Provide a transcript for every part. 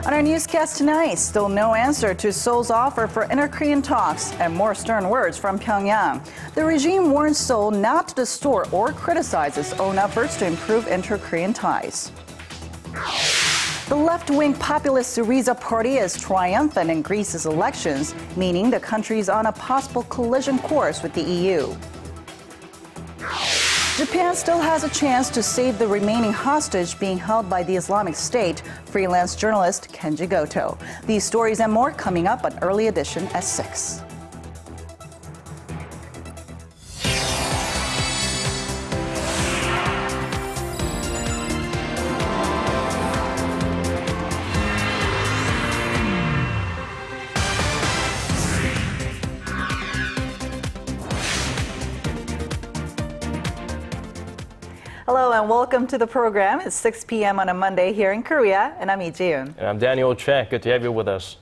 On our newscast tonight, still no answer to Seoul's offer for inter-Korean talks and more stern words from Pyongyang. The regime warns Seoul not to distort or criticize its own efforts to improve inter-Korean ties. The left-wing populist Syriza party is triumphant in Greece's elections, meaning the country is on a possible collision course with the EU. Japan still has a chance to save the remaining hostage being held by the Islamic State, freelance journalist Kenji Goto. These stories and more coming up on Early Edition at 6. Hello and welcome to the program. It's 6 p.m. on a Monday here in Korea, and I'm Lee Ji-yoon. And I'm Daniel Choy. Good to have you with us.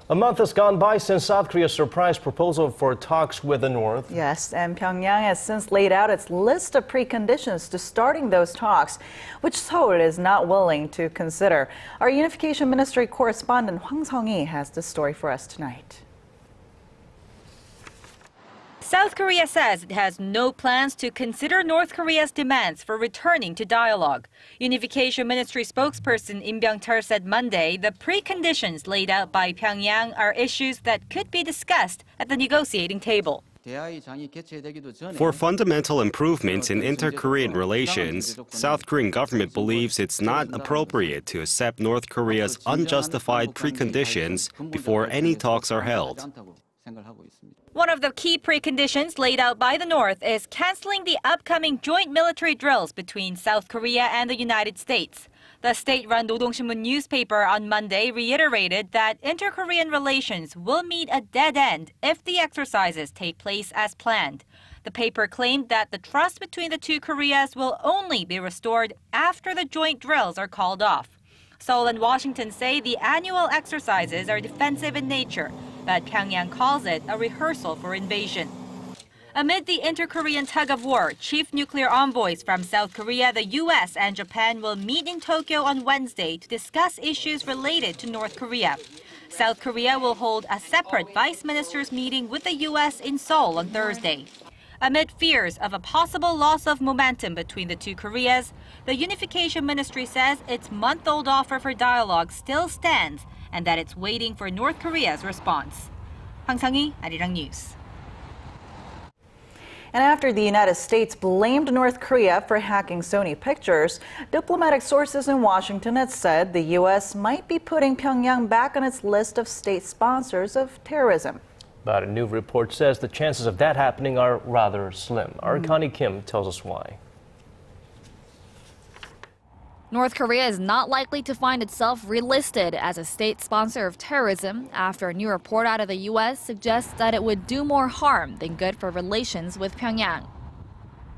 A month has gone by since South Korea's surprise proposal for talks with the North. Yes, and Pyongyang has since laid out its list of preconditions to starting those talks, which Seoul is not willing to consider. Our Unification Ministry correspondent Hwang Sung-hee has this story for us tonight. South Korea says it has no plans to consider North Korea's demands for returning to dialogue. Unification Ministry spokesperson Im Byung-chul said Monday the preconditions laid out by Pyongyang are issues that could be discussed at the negotiating table. For fundamental improvements in inter-Korean relations, South Korean government believes it's not appropriate to accept North Korea's unjustified preconditions before any talks are held. One of the key preconditions laid out by the North is canceling the upcoming joint military drills between South Korea and the United States. The state-run Nodongshinmun newspaper on Monday reiterated that inter-Korean relations will meet a dead end if the exercises take place as planned. The paper claimed that the trust between the two Koreas will only be restored after the joint drills are called off. Seoul and Washington say the annual exercises are defensive in nature, but Pyongyang calls it a rehearsal for invasion. Amid the inter-Korean tug-of-war, chief nuclear envoys from South Korea, the U.S., and Japan will meet in Tokyo on Wednesday to discuss issues related to North Korea. South Korea will hold a separate vice ministers meeting with the U.S. in Seoul on Thursday. Amid fears of a possible loss of momentum between the two Koreas, the Unification Ministry says its month-old offer for dialogue still stands and that it's waiting for North Korea's response. Hwang Sung-hee, Arirang News. And after the United States blamed North Korea for hacking Sony Pictures, diplomatic sources in Washington had said the U.S. might be putting Pyongyang back on its list of state sponsors of terrorism. But a new report says the chances of that happening are rather slim. Our Connie Kim tells us why. North Korea is not likely to find itself relisted as a state sponsor of terrorism after a new report out of the U.S. suggests that it would do more harm than good for relations with Pyongyang.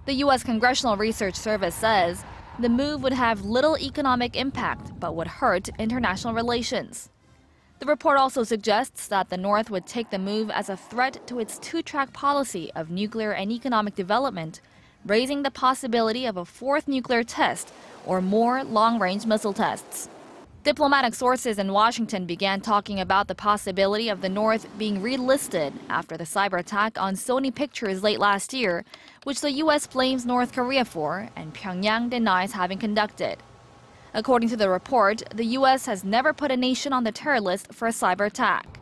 The U.S. Congressional Research Service says the move would have little economic impact but would hurt international relations. The report also suggests that the North would take the move as a threat to its two-track policy of nuclear and economic development, raising the possibility of a fourth nuclear test or more long-range missile tests. Diplomatic sources in Washington began talking about the possibility of the North being relisted after the cyber attack on Sony Pictures late last year, which the U.S. blames North Korea for and Pyongyang denies having conducted. According to the report, the U.S. has never put a nation on the terror list for a cyber attack.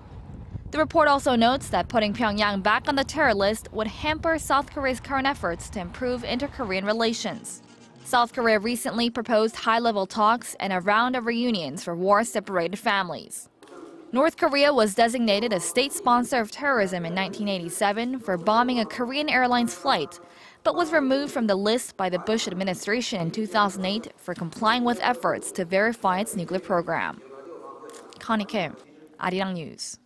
The report also notes that putting Pyongyang back on the terror list would hamper South Korea's current efforts to improve inter-Korean relations. South Korea recently proposed high-level talks and a round of reunions for war-separated families. North Korea was designated a state sponsor of terrorism in 1987 for bombing a Korean Airlines flight, but was removed from the list by the Bush administration in 2008 for complying with efforts to verify its nuclear program. Connie Kim, Arirang News.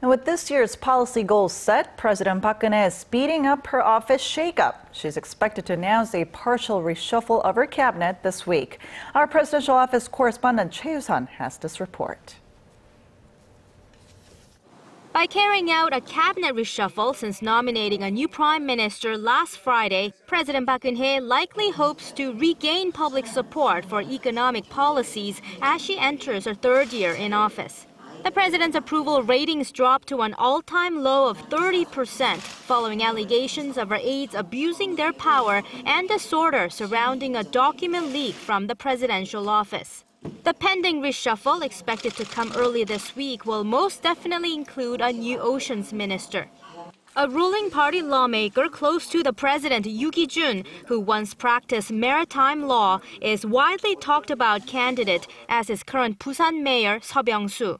And with this year's policy goals set, President Park Geun-hye is speeding up her office shakeup. She's expected to announce a partial reshuffle of her cabinet this week. Our presidential office correspondent Choi Yoo-sun has this report. By carrying out a cabinet reshuffle since nominating a new prime minister last Friday, President Park Geun-hye likely hopes to regain public support for economic policies as she enters her third year in office. The president's approval ratings dropped to an all-time low of 30% following allegations of her aides abusing their power and disorder surrounding a document leak from the presidential office. The pending reshuffle, expected to come early this week, will most definitely include a new oceans minister. A ruling party lawmaker close to the president, Lee Ji-yoon, who once practiced maritime law, is widely talked about candidate as his current Busan mayor, Seo Byung-soo.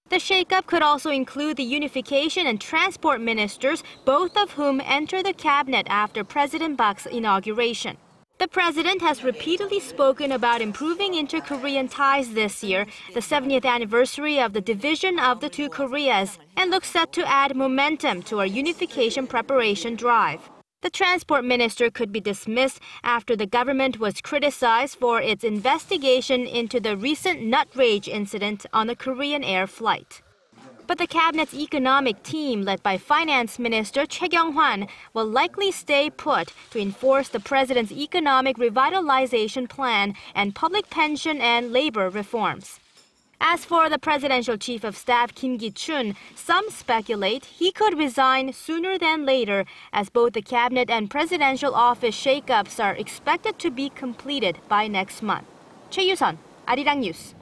The shakeup could also include the unification and transport ministers, both of whom enter the cabinet after President Park's inauguration. The president has repeatedly spoken about improving inter-Korean ties this year, the 70th anniversary of the division of the two Koreas, and looks set to add momentum to our unification preparation drive. The transport minister could be dismissed after the government was criticized for its investigation into the recent nut rage incident on a Korean air flight. But the cabinet's economic team, led by Finance Minister Choi Kyung-hwan, will likely stay put to enforce the president's economic revitalization plan and public pension and labor reforms. As for the presidential chief of staff Kim Ki-chun, some speculate he could resign sooner than later, as both the cabinet and presidential office shakeups are expected to be completed by next month. Choi Yu-sun, Arirang News.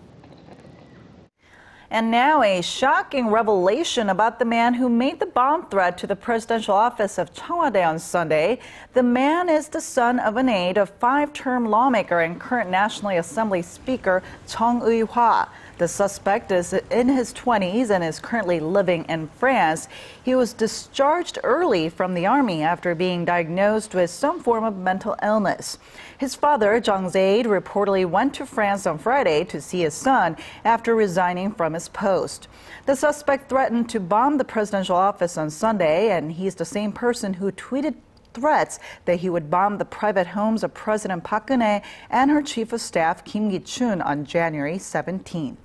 And now a shocking revelation about the man who made the bomb threat to the presidential office of Cheongwade on Sunday. The man is the son of an aide of five-term lawmaker and current National Assembly Speaker Chung Eui-hwa. The suspect is in his 20s and is currently living in France. He was discharged early from the army after being diagnosed with some form of mental illness. His father, Jung's aide, reportedly went to France on Friday to see his son after resigning from his post. The suspect threatened to bomb the presidential office on Sunday, and he's the same person who tweeted threats that he would bomb the private homes of President Park Geun-hye and her chief of staff Kim Ki-chun on January 17th.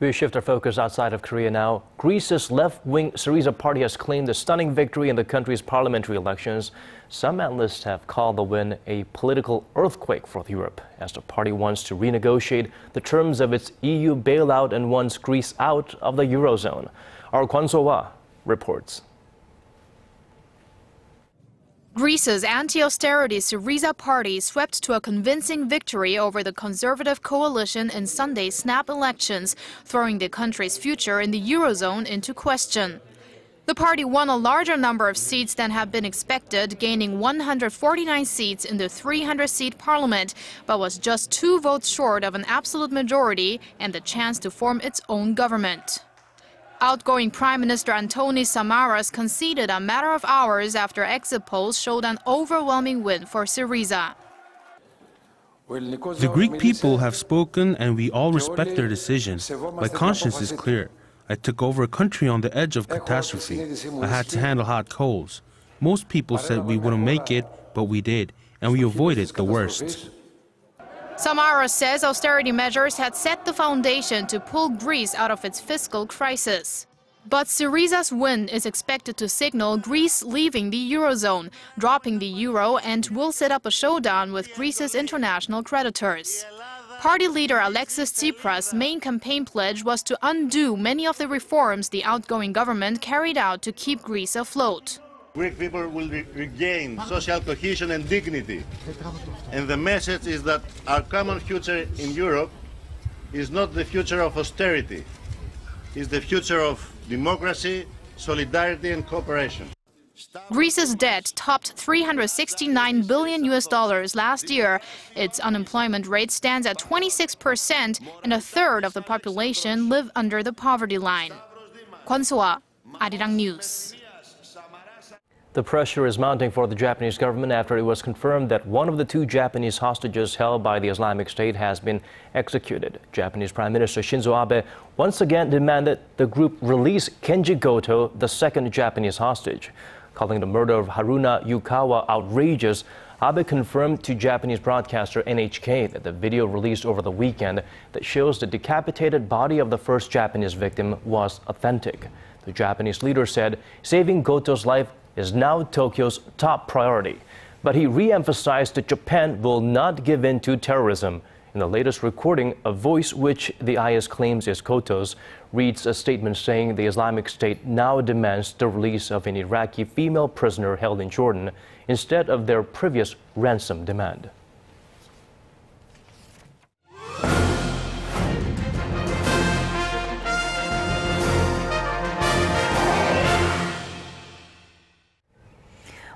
We shift our focus outside of Korea now. Greece's left-wing Syriza party has claimed a stunning victory in the country's parliamentary elections. Some analysts have called the win a political earthquake for Europe, as the party wants to renegotiate the terms of its EU bailout and wants Greece out of the Eurozone. Our Kwon So-hwa reports. Greece's anti-austerity Syriza party swept to a convincing victory over the conservative coalition in Sunday's snap elections, throwing the country's future in the Eurozone into question. The party won a larger number of seats than had been expected, gaining 149 seats in the 300-seat parliament, but was just 2 votes short of an absolute majority and the chance to form its own government. Outgoing Prime Minister Antonis Samaras conceded a matter of hours after exit polls showed an overwhelming win for Syriza. The Greek people have spoken and we all respect their decision. My conscience is clear. I took over a country on the edge of catastrophe. I had to handle hot coals. Most people said we wouldn't make it, but we did, and we avoided the worst. Samaras says austerity measures had set the foundation to pull Greece out of its fiscal crisis. But Syriza's win is expected to signal Greece leaving the Eurozone, dropping the euro, and will set up a showdown with Greece's international creditors. Party leader Alexis Tsipras' main campaign pledge was to undo many of the reforms the outgoing government carried out to keep Greece afloat. Greek people will regain social cohesion and dignity. And the message is that our common future in Europe is not the future of austerity. It's the future of democracy, solidarity and cooperation. Greece's debt topped $369 billion last year. Its unemployment rate stands at 26%, and a third of the population live under the poverty line. Kwon So-hwa, Arirang News. The pressure is mounting for the Japanese government after it was confirmed that one of the 2 Japanese hostages held by the Islamic State has been executed. Japanese Prime Minister Shinzo Abe once again demanded the group release Kenji Goto, the second Japanese hostage. Calling the murder of Haruna Yukawa outrageous, Abe confirmed to Japanese broadcaster NHK that the video released over the weekend that shows the decapitated body of the first Japanese victim was authentic. The Japanese leader said saving Goto's life is now Tokyo's top priority. But he re-emphasized that Japan will not give in to terrorism. In the latest recording, a voice which the IS claims is Goto's reads a statement saying the Islamic State now demands the release of an Iraqi female prisoner held in Jordan instead of their previous ransom demand.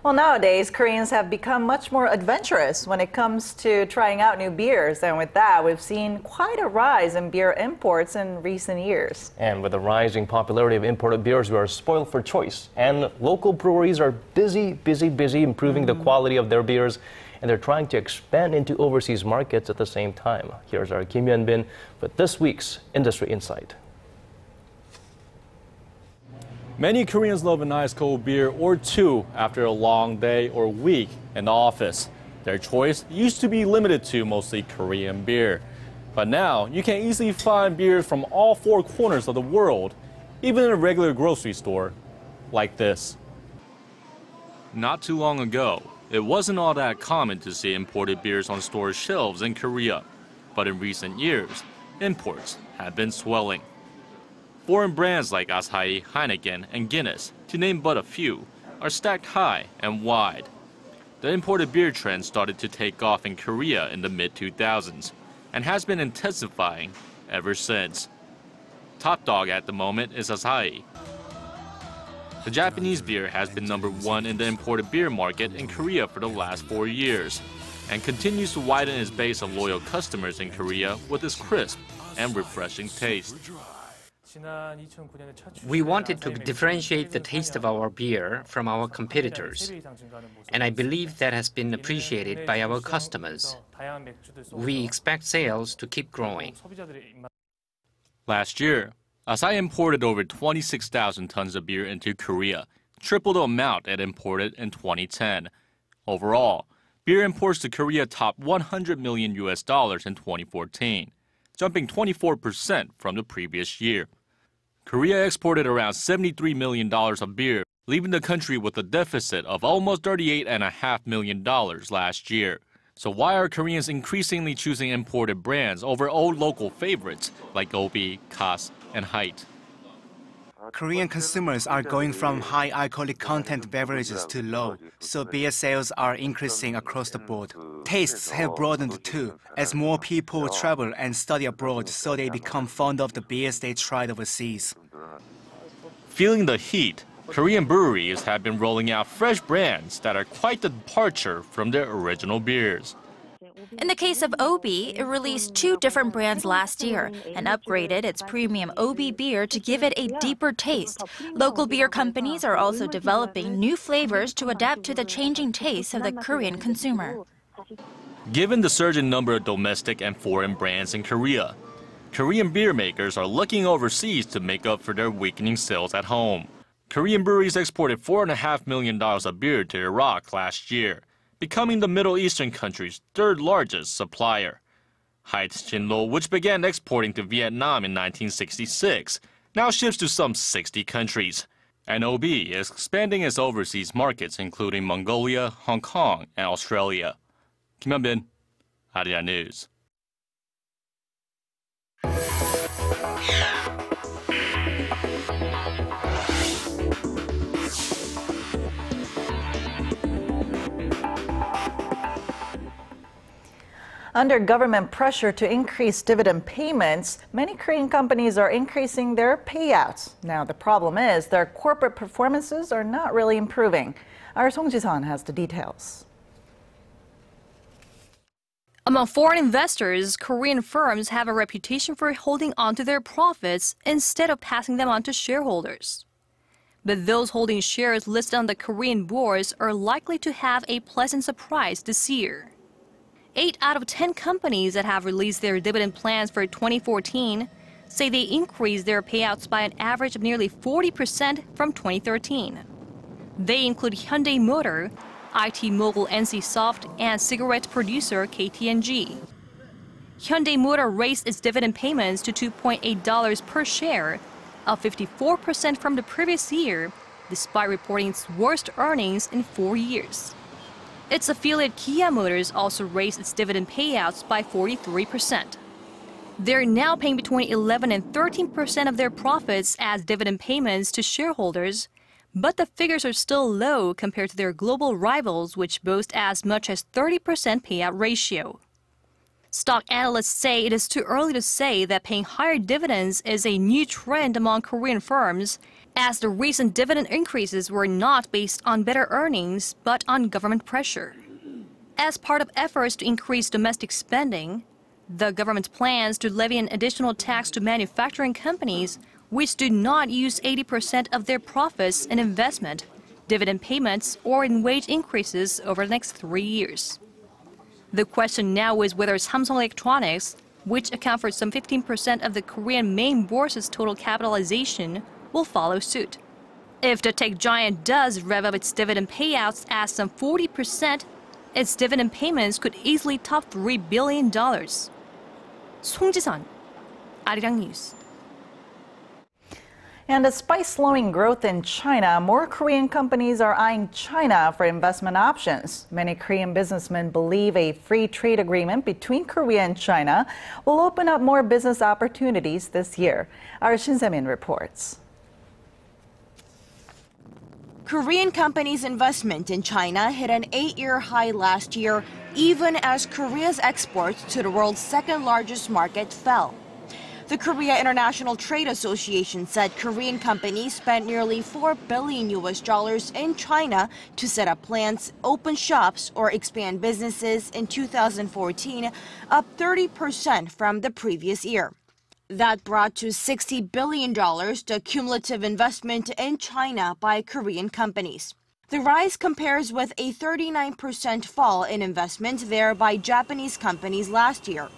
Well, nowadays, Koreans have become much more adventurous when it comes to trying out new beers. And with that, we've seen quite a rise in beer imports in recent years. And with the rising popularity of imported beers, we are spoiled for choice. And local breweries are busy improving the quality of their beers. And they're trying to expand into overseas markets at the same time. Here's our Kim Hyun-bin with this week's Industry Insight. Many Koreans love a nice cold beer or two after a long day or week in the office. Their choice used to be limited to mostly Korean beer. But now you can easily find beers from all four corners of the world, even in a regular grocery store, like this. Not too long ago, it wasn't all that common to see imported beers on store shelves in Korea. But in recent years, imports have been swelling. Foreign brands like Asahi, Heineken, and Guinness, to name but a few, are stacked high and wide. The imported beer trend started to take off in Korea in the mid-2000s and has been intensifying ever since. Top dog at the moment is Asahi. The Japanese beer has been #1 in the imported beer market in Korea for the last 4 years and continues to widen its base of loyal customers in Korea with its crisp and refreshing taste. We wanted to differentiate the taste of our beer from our competitors, and I believe that has been appreciated by our customers. We expect sales to keep growing. Last year, Asahi imported over 26,000 tons of beer into Korea, triple the amount it imported in 2010. Overall, beer imports to Korea topped $100 million in 2014, jumping 24% from the previous year. Korea exported around $73 million of beer, leaving the country with a deficit of almost $38.5 million last year. So why are Koreans increasingly choosing imported brands over old local favorites like Obi, Cass, and Hite? Korean consumers are going from high alcoholic content beverages to low, so beer sales are increasing across the board. Tastes have broadened too, as more people travel and study abroad, so they become fond of the beers they tried overseas. Feeling the heat, Korean breweries have been rolling out fresh brands that are quite the departure from their original beers. In the case of Obi, it released 2 different brands last year and upgraded its premium Obi beer to give it a deeper taste. Local beer companies are also developing new flavors to adapt to the changing tastes of the Korean consumer. Given the surge in number of domestic and foreign brands in Korea, Korean beer makers are looking overseas to make up for their weakening sales at home. Korean breweries exported $4.5 million of beer to Iraq last year, becoming the Middle Eastern country's 3rd largest supplier. Hite's Jinlo, which began exporting to Vietnam in 1966, now ships to some 60 countries. And OB is expanding its overseas markets, including Mongolia, Hong Kong, and Australia. Kim Hyun-bin, Arirang News. Under government pressure to increase dividend payments, many Korean companies are increasing their payouts. Now, the problem is their corporate performances are not really improving. Our Song Ji-sun has the details. Among foreign investors, Korean firms have a reputation for holding onto their profits instead of passing them on to shareholders. But those holding shares listed on the Korean bourse are likely to have a pleasant surprise this year. 8 out of 10 companies that have released their dividend plans for 2014 say they increased their payouts by an average of nearly 40% from 2013. They include Hyundai Motor, IT mogul NCSoft, and cigarette producer KT&G. Hyundai Motor raised its dividend payments to $2.8 per share, up 54% from the previous year, despite reporting its worst earnings in 4 years. Its affiliate Kia Motors also raised its dividend payouts by 43%. They're now paying between 11 and 13% of their profits as dividend payments to shareholders, but the figures are still low compared to their global rivals, which boast as much as 30% payout ratio. Stock analysts say it is too early to say that paying higher dividends is a new trend among Korean firms, as the recent dividend increases were not based on better earnings, but on government pressure. As part of efforts to increase domestic spending, the government plans to levy an additional tax to manufacturing companies which do not use 80% of their profits in investment, dividend payments, or in wage increases over the next 3 years. The question now is whether Samsung Electronics, which account for some 15% of the Korean main bourse's total capitalization, will follow suit. If the tech giant does rev up its dividend payouts at some 40%, its dividend payments could easily top $3 billion. 송지선, Arirang News. And despite slowing growth in China, more Korean companies are eyeing China for investment options. Many Korean businessmen believe a free trade agreement between Korea and China will open up more business opportunities this year. Our Shin Se-min reports. Korean companies' investment in China hit an 8-year high last year, even as Korea's exports to the world's second-largest market fell. The Korea International Trade Association said Korean companies spent nearly $4 billion in China to set up plants, open shops, or expand businesses in 2014, up 30% from the previous year. That brought to $60 billion the cumulative investment in China by Korean companies. The rise compares with a 39% fall in investment there by Japanese companies last year.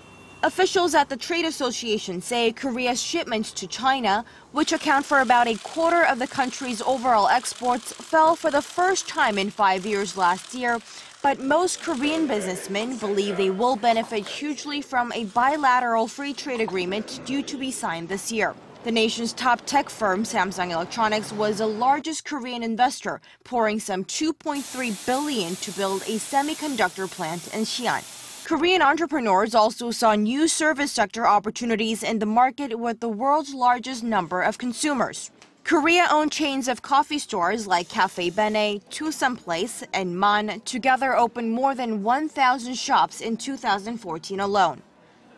Officials at the trade association say Korea's shipments to China, which account for about a quarter of the country's overall exports, fell for the first time in 5 years last year. But most Korean businessmen believe they will benefit hugely from a bilateral free trade agreement due to be signed this year. The nation's top tech firm, Samsung Electronics, was the largest Korean investor, pouring some $2.3 billion to build a semiconductor plant in Xi'an. Korean entrepreneurs also saw new service sector opportunities in the market with the world's largest number of consumers. Korea-owned chains of coffee stores like Cafe Bene, Tusum Place, and Man together opened more than 1,000 shops in 2014 alone.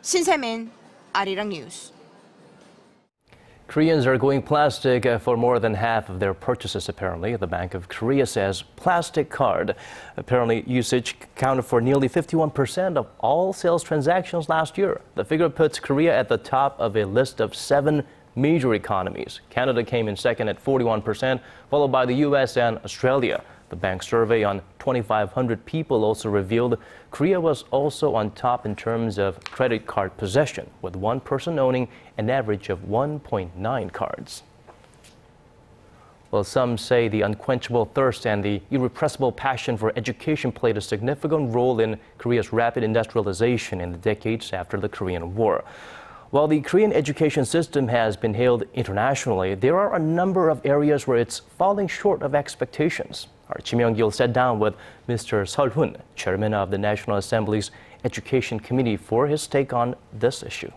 Shin Se-min, Arirang News. Koreans are going plastic for more than half of their purchases, apparently. The Bank of Korea says plastic card apparently usage accounted for nearly 51% of all sales transactions last year. The figure puts Korea at the top of a list of 7 major economies. Canada came in second at 41%, followed by the U.S. and Australia. The bank's survey on 2,500 people also revealed Korea was also on top in terms of credit card possession, with one person owning an average of 1.9 cards. Well, some say the unquenchable thirst and the irrepressible passion for education played a significant role in Korea's rapid industrialization in the decades after the Korean War. While the Korean education system has been hailed internationally, there are a number of areas where it's falling short of expectations. Our Kim Young-gil sat down with Mr. Seol Hun, chairman of the National Assembly's Education Committee, for his take on this issue.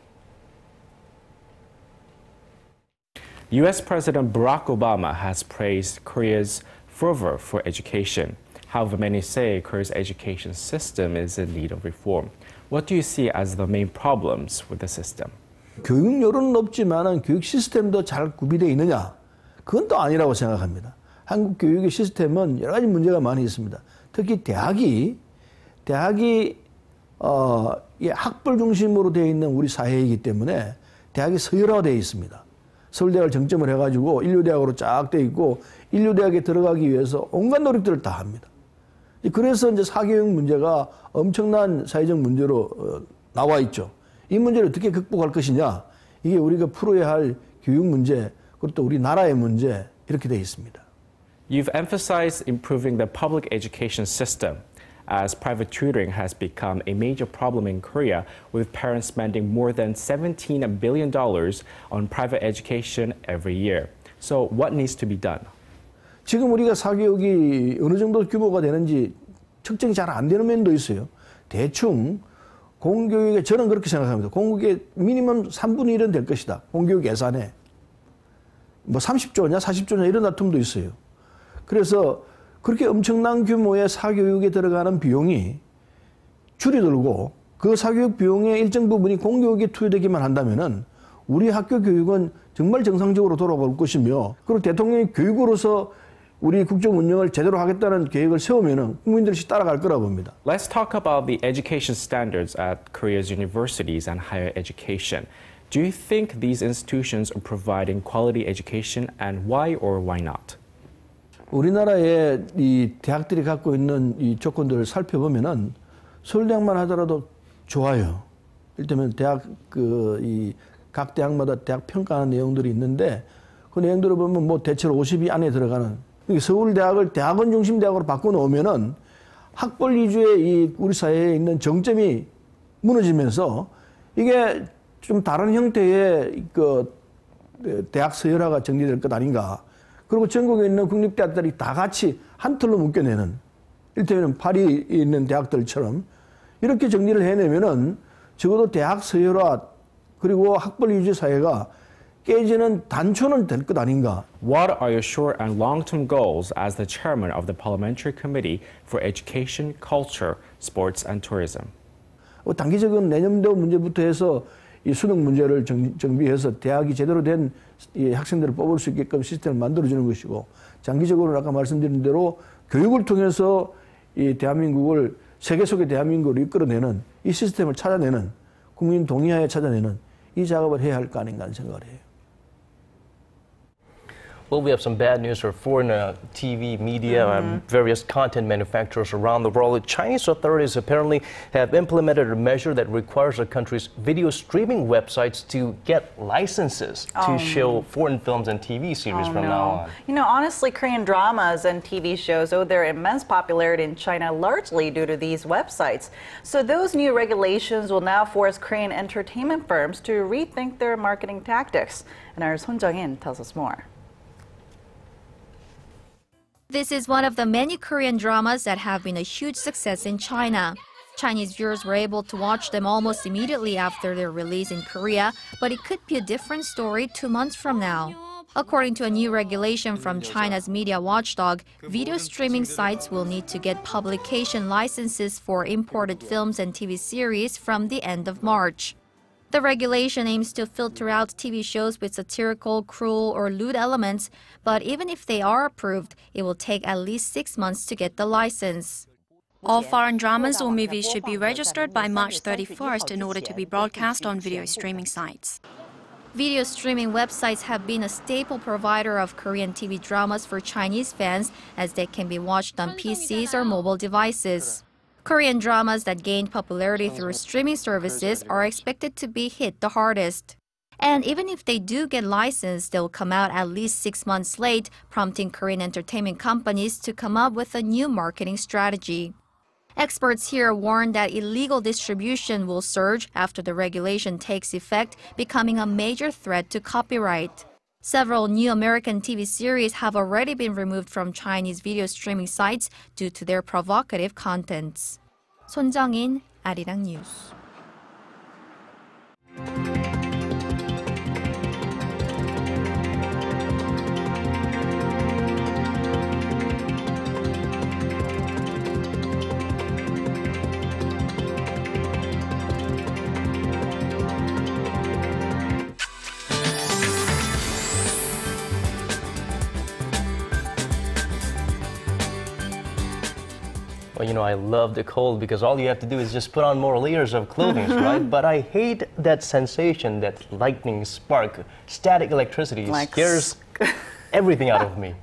U.S. President Barack Obama has praised Korea's fervor for education. However, many say Korea's education system is in need of reform. What do you see as the main problems with the system? 교육열은 높지만 교육 시스템도 잘 구비되어 있느냐? 그건 또 아니라고 생각합니다. 한국 교육의 시스템은 여러 가지 문제가 많이 있습니다. 특히 대학이 학벌 중심으로 되어 있는 우리 사회이기 때문에 대학이 서열화되어 있습니다. 서울대학을 정점을 해가지고 인류대학으로 쫙 되어 있고 인류대학에 들어가기 위해서 온갖 노력들을 다 합니다. 그래서 이제 사교육 문제가 엄청난 사회적 문제로 나와 있죠. 이 문제를 어떻게 극복할 것이냐, 이게 우리가 풀어야 할 교육 문제, 그리고 또 우리 나라의 문제, 이렇게 되어 있습니다. You've emphasized improving the public education system, as private tutoring has become a major problem in Korea, with parents spending more than $17 billion on private education every year. So what needs to be done? 지금 우리가 사교육이 어느 정도 규모가 되는지 측정이 잘 안 되는 면도 있어요. 대충 공교육에 저는 그렇게 생각합니다. 공교육의 미니멈 3분의 1은 될 것이다. 공교육 예산에. 뭐 30조냐 40조냐 이런 다툼도 있어요. 그래서 그렇게 엄청난 규모의 사교육에 들어가는 비용이 줄어들고 그 사교육 비용의 일정 부분이 공교육에 투여되기만 한다면은 우리 학교 교육은 정말 정상적으로 돌아올 것이며 그리고 대통령이 교육으로서 우리 국정 운영을 제대로 하겠다는 계획을 세우면은 국민들이 따라갈 거라고 봅니다. Let's talk about the education standards at Korea's universities and higher education. Do you think these institutions are providing quality education, and why or why not? 우리나라의 이 대학들이 갖고 있는 이 조건들을 살펴보면은 서울대학만 하더라도 좋아요. 이를테면 대학 각 대학마다 대학 평가하는 내용들이 있는데 그 내용들을 보면 뭐 대체로 50위 안에 들어가는 서울대학을 대학원 중심 대학으로 바꿔놓으면은 학벌 위주의 이 우리 사회에 있는 정점이 무너지면서 이게 좀 다른 형태의 그 대학 서열화가 정리될 것 아닌가. 그리고 전국에 있는 국립대학들이 다 같이 한 틀로 묶여내는 이를테면 파리에 있는 대학들처럼 이렇게 정리를 해내면은 적어도 대학 서열화 그리고 학벌 위주 사회가 깨지는 단초는 될 것 아닌가. What are your short and long-term goals as the chairman of the Parliamentary Committee for Education, Culture, Sports and Tourism? 단기적인 내년도 문제부터 해서 이 수능 문제를 정비해서 대학이 제대로 된 이 학생들을 뽑을 수 있게끔 시스템을 만들어주는 것이고 장기적으로는 아까 말씀드린 대로 교육을 통해서 이 대한민국을 세계 속의 대한민국을 이끌어내는 이 시스템을 찾아내는 국민 동의하에 찾아내는 이 작업을 해야 할 거 아닌가 하는 생각을 해요. Well, we have some bad news for foreign TV, media, and various content manufacturers around the world. Chinese authorities apparently have implemented a measure that requires a country's video streaming websites to get licenses to show foreign films and TV series from now on. You know, honestly, Korean dramas and TV shows owe their immense popularity in China largely due to these websites. So those new regulations will now force Korean entertainment firms to rethink their marketing tactics. And our Son Jung-in tells us more. This is one of the many Korean dramas that have been a huge success in China. Chinese viewers were able to watch them almost immediately after their release in Korea, but it could be a different story 2 months from now. According to a new regulation from China's media watchdog, video streaming sites will need to get publication licenses for imported films and TV series from the end of March. The regulation aims to filter out TV shows with satirical, cruel, or lewd elements, but even if they are approved, it will take at least 6 months to get the license. All foreign dramas or movies should be registered by March 31st in order to be broadcast on video streaming sites. Video streaming websites have been a staple provider of Korean TV dramas for Chinese fans, as they can be watched on PCs or mobile devices. Korean dramas that gained popularity through streaming services are expected to be hit the hardest. And even if they do get licensed, they'll come out at least 6 months late, prompting Korean entertainment companies to come up with a new marketing strategy. Experts here warn that illegal distribution will surge after the regulation takes effect, becoming a major threat to copyright. Several new American TV series have already been removed from Chinese video streaming sites due to their provocative contents. Son Jung-in, Arirang News. Well, you know, I love the cold because all you have to do is just put on more layers of clothing, right? But I hate that sensation, that lightning spark, static electricity scares everything out of me.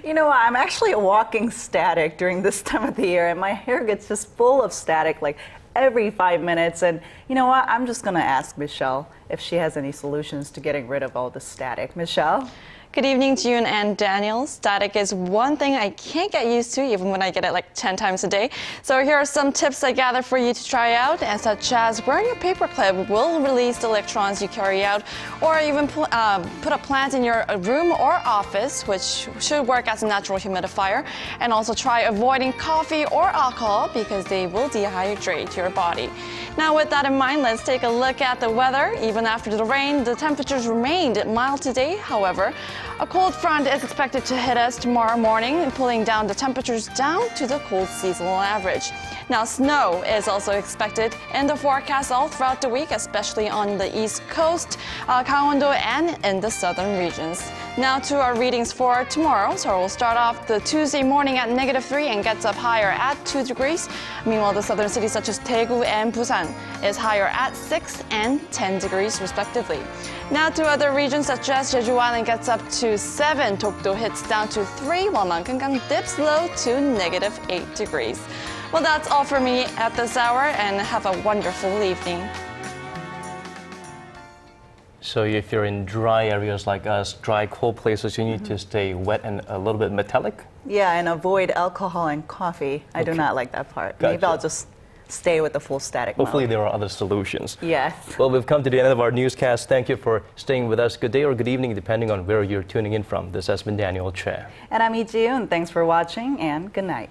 You know, I'm actually a walking static during this time of the year, and my hair gets just full of static like every 5 minutes. And you know what? I'm just going to ask Michelle if she has any solutions to getting rid of all the static. Michelle? Good evening, Ji-yoon and Daniel. Static is one thing I can't get used to, even when I get it like 10 times a day. So here are some tips I gathered for you to try out, and such as wearing a paperclip will release the electrons you carry out, or even put a plant in your room or office, which should work as a natural humidifier. And also try avoiding coffee or alcohol because they will dehydrate your body. Now, with that in mind, let's take a look at the weather. Even after the rain, the temperatures remained mild today. However, a cold front is expected to hit us tomorrow morning, pulling down the temperatures down to the cold seasonal average. Now, snow is also expected in the forecast all throughout the week, especially on the east coast, Gangwon-do, and in the southern regions. Now to our readings for tomorrow. So we'll start off the Tuesday morning at -3 and gets up higher at 2 degrees. Meanwhile, the southern cities such as Daegu and Busan is higher at 6 and 10 degrees respectively. Now to other regions such as Jeju Island gets up to 7, Dokdo hits down to 3, while Mankangang dips low to -8 degrees. Well, that's all for me at this hour, and have a wonderful evening. So if you're in dry areas like us, dry, cold places, you need to stay wet and a little bit metallic? Yeah, and avoid alcohol and coffee. I do not like that part. Gotcha. Maybe I'll just stay with the full static Hopefully mode. there are other solutions. Yes. Well, we've come to the end of our newscast. Thank you for staying with us. Good day or good evening, depending on where you're tuning in from. This has been Daniel Choy. And I'm Lee Ji-yoon. Thanks for watching, and good night.